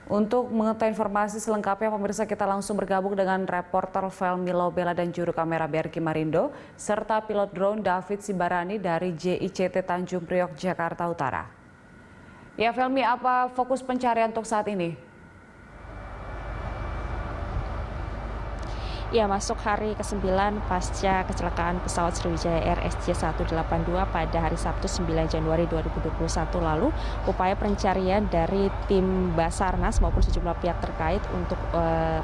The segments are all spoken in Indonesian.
Untuk mengetahui informasi selengkapnya, pemirsa, kita langsung bergabung dengan reporter Velmi Lobela dan juru kamera Berki Marindo, serta pilot drone David Sibarani dari JICT Tanjung Priok, Jakarta Utara. Ya, Velmi, apa fokus pencarian untuk saat ini? Ya, masuk hari ke-9 pasca kecelakaan pesawat Sriwijaya Air SJ182 pada hari Sabtu 9 Januari 2021 lalu, upaya pencarian dari tim Basarnas maupun sejumlah pihak terkait untuk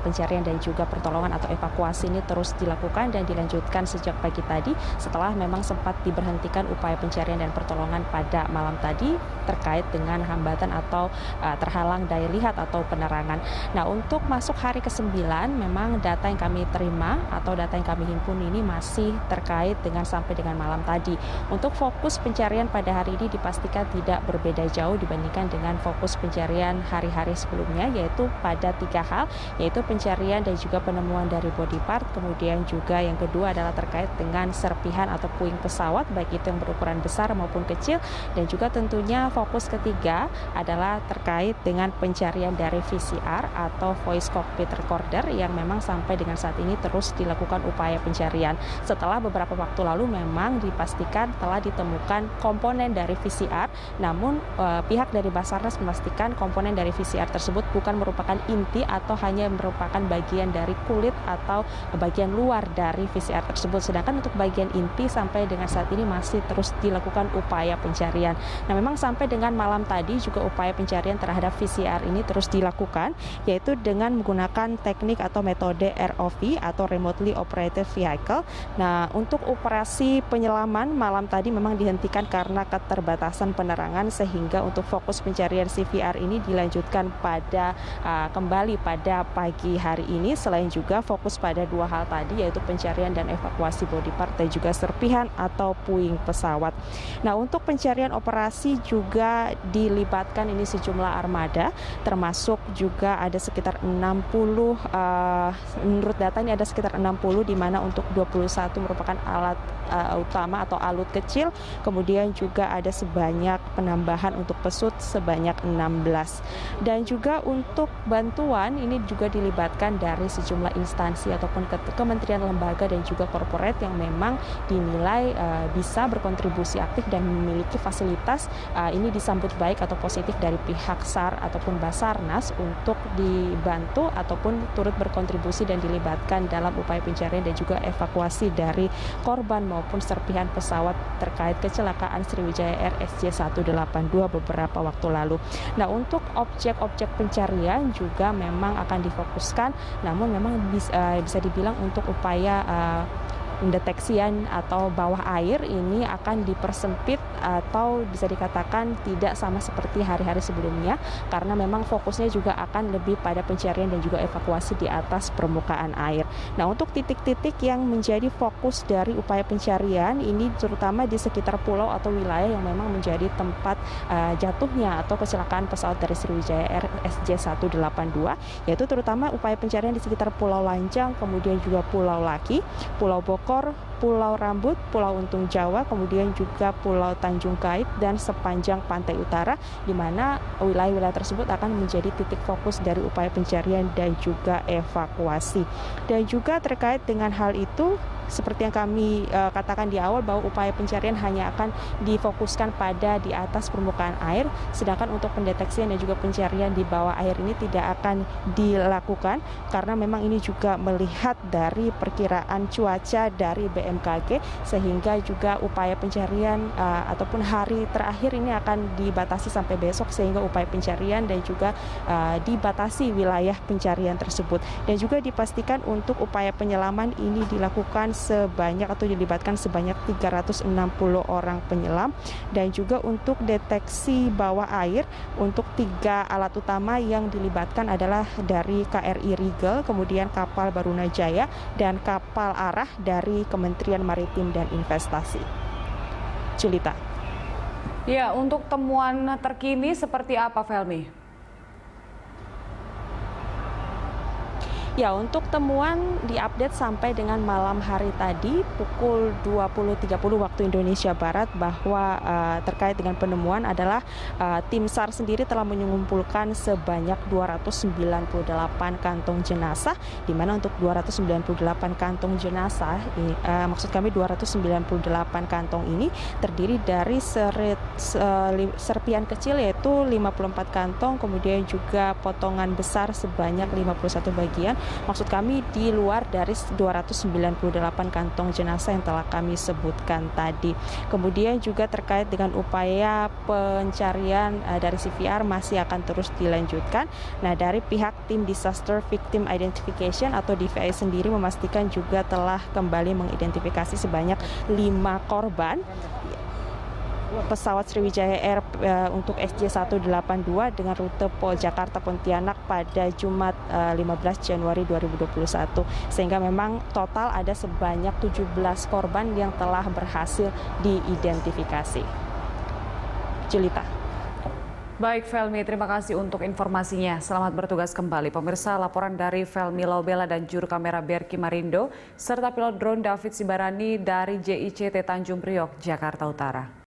pencarian dan juga pertolongan atau evakuasi ini terus dilakukan dan dilanjutkan sejak pagi tadi setelah memang sempat diberhentikan upaya pencarian dan pertolongan pada malam tadi terkait dengan hambatan atau terhalang daya lihat atau penerangan. Nah, untuk masuk hari ke-9 memang data yang kami terima atau data yang kami himpun ini masih terkait dengan sampai dengan malam tadi. Untuk fokus pencarian pada hari ini dipastikan tidak berbeda jauh dibandingkan dengan fokus pencarian hari-hari sebelumnya, yaitu pada 3 hal, yaitu pencarian dan juga penemuan dari body part, kemudian juga yang kedua adalah terkait dengan serpihan atau puing pesawat, baik itu yang berukuran besar maupun kecil, dan juga tentunya fokus ketiga adalah terkait dengan pencarian dari VCR atau Voice Cockpit Recorder yang memang sampai dengan saat ini terus dilakukan upaya pencarian. Setelah beberapa waktu lalu memang dipastikan telah ditemukan komponen dari VCR, namun pihak dari Basarnas memastikan komponen dari VCR tersebut bukan merupakan inti atau hanya merupakan bagian dari kulit atau bagian luar dari VCR tersebut. Sedangkan untuk bagian inti sampai dengan saat ini masih terus dilakukan upaya pencarian. Nah, memang sampai dengan malam tadi juga upaya pencarian terhadap VCR ini terus dilakukan, yaitu dengan menggunakan teknik atau metode ROV atau Remotely Operated Vehicle. Nah, untuk operasi penyelaman malam tadi memang dihentikan karena keterbatasan penerangan, sehingga untuk fokus pencarian CVR ini dilanjutkan pada kembali pada pagi hari ini, selain juga fokus pada 2 hal tadi, yaitu pencarian dan evakuasi body part dan juga serpihan atau puing pesawat. Nah, untuk pencarian operasi juga dilibatkan ini sejumlah armada, termasuk juga ada sekitar 60 menurut data ini ada sekitar 60, di mana untuk 21 merupakan alat utama atau alut kecil, kemudian juga ada sebanyak penambahan untuk pesut sebanyak 16. Dan juga untuk bantuan ini juga dilibatkan dari sejumlah instansi ataupun kementerian, lembaga dan juga korporat yang memang dinilai bisa berkontribusi aktif dan memiliki fasilitas. Ini disambut baik atau positif dari pihak SAR ataupun Basarnas untuk dibantu ataupun turut berkontribusi dan dilibatkan dalam upaya pencarian dan juga evakuasi dari korban maupun serpihan pesawat terkait kecelakaan Sriwijaya Air SJ182 beberapa waktu lalu. Nah, untuk objek-objek pencarian juga memang akan difokuskan, namun memang bisa dibilang untuk upaya pendeteksian atau bawah air ini akan dipersempit atau bisa dikatakan tidak sama seperti hari-hari sebelumnya, karena memang fokusnya juga akan lebih pada pencarian dan juga evakuasi di atas permukaan air. Nah, untuk titik-titik yang menjadi fokus dari upaya pencarian ini terutama di sekitar pulau atau wilayah yang memang menjadi tempat jatuhnya atau kecelakaan pesawat dari Sriwijaya Air SJ182, yaitu terutama upaya pencarian di sekitar Pulau Lancang, kemudian juga Pulau Laki, Pulau Bokor, Pulau Rambut, Pulau Untung Jawa, kemudian juga Pulau Tanjung Kait dan sepanjang pantai utara, di mana wilayah-wilayah tersebut akan menjadi titik fokus dari upaya pencarian dan juga evakuasi. Dan juga terkait dengan hal itu, seperti yang kami katakan di awal bahwa upaya pencarian hanya akan difokuskan pada di atas permukaan air, sedangkan untuk pendeteksian dan juga pencarian di bawah air ini tidak akan dilakukan karena memang ini juga melihat dari perkiraan cuaca dari BMKG, sehingga juga upaya pencarian ataupun hari terakhir ini akan dibatasi sampai besok, sehingga upaya pencarian dan juga dibatasi wilayah pencarian tersebut. Dan juga dipastikan untuk upaya penyelaman ini dilakukan sebanyak atau dilibatkan sebanyak 360 orang penyelam, dan juga untuk deteksi bawah air untuk 3 alat utama yang dilibatkan adalah dari KRI Rigel, kemudian kapal Barunajaya dan kapal arah dari Kementerian Maritim dan Investasi. Julita. Ya, untuk temuan terkini seperti apa, Velmi? Ya, untuk temuan diupdate sampai dengan malam hari tadi pukul 20.30 waktu Indonesia Barat bahwa terkait dengan penemuan adalah tim SAR sendiri telah mengumpulkan sebanyak 298 kantong jenazah, di mana untuk 298 kantong jenazah, maksud kami 298 kantong ini terdiri dari serpian kecil yaitu 54 kantong, kemudian juga potongan besar sebanyak 51 bagian. Maksud kami di luar dari 298 kantong jenazah yang telah kami sebutkan tadi. Kemudian juga terkait dengan upaya pencarian dari CVR masih akan terus dilanjutkan. Nah, dari pihak tim Disaster Victim Identification atau DVI sendiri memastikan juga telah kembali mengidentifikasi sebanyak 5 korban pesawat Sriwijaya Air untuk SJ182 dengan rute Jakarta Pontianak pada Jumat 15 Januari 2021, sehingga memang total ada sebanyak 17 korban yang telah berhasil diidentifikasi. Julita. Baik Felmi, terima kasih untuk informasinya. Selamat bertugas kembali. Pemirsa, laporan dari Felmi Laubela dan juru kamera Berki Marindo serta pilot drone David Sibarani dari JICT Tanjung Priok, Jakarta Utara.